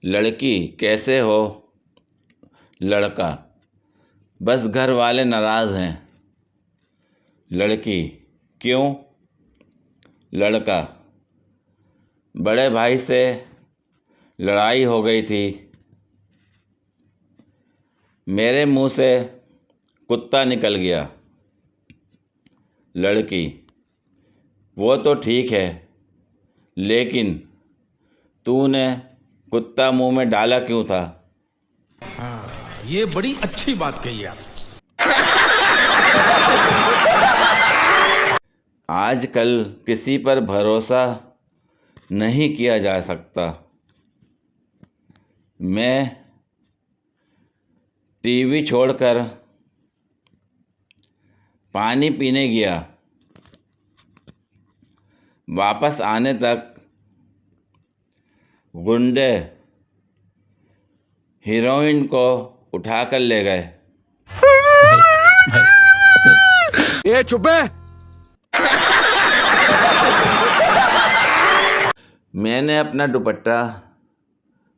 लड़की कैसे हो? लड़का बस घर वाले नाराज़ हैं। लड़की क्यों? लड़का बड़े भाई से लड़ाई हो गई थी। मेरे मुंह से कुत्ता निकल गया। लड़की वो तो ठीक है, लेकिन तूने कुत्ता मुंह में डाला क्यों था? ये बड़ी अच्छी बात कही आप। आजकल किसी पर भरोसा नहीं किया जा सकता। मैं टीवी छोड़कर पानी पीने गया। वापस आने तक गुंडे हीरोइन को उठाकर ले गए। ये चुप है। मैंने अपना दुपट्टा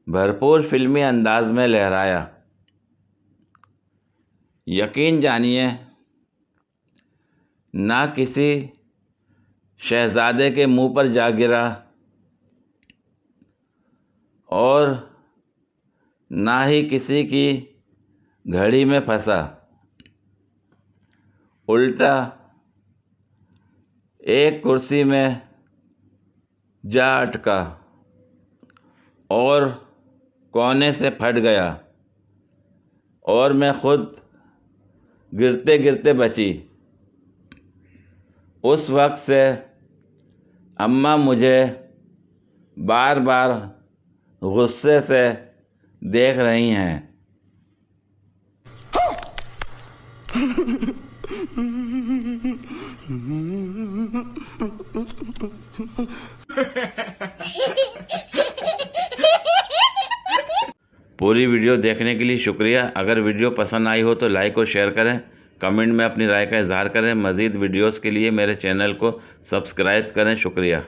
भरपूर फिल्मी अंदाज में लहराया। यकीन जानिए, ना किसी शहजादे के मुंह पर जा गिरा और ना ही किसी की घड़ी में फंसा। उल्टा एक कुर्सी में जा अटका और कोने से फट गया और मैं खुद गिरते गिरते बची। उस वक्त से अम्मा मुझे बार बार गुस्से से देख रही हैं। पूरी वीडियो देखने के लिए शुक्रिया। अगर वीडियो पसंद आई हो तो लाइक और शेयर करें। कमेंट में अपनी राय का इजहार करें। मज़ीद वीडियोस के लिए मेरे चैनल को सब्सक्राइब करें। शुक्रिया।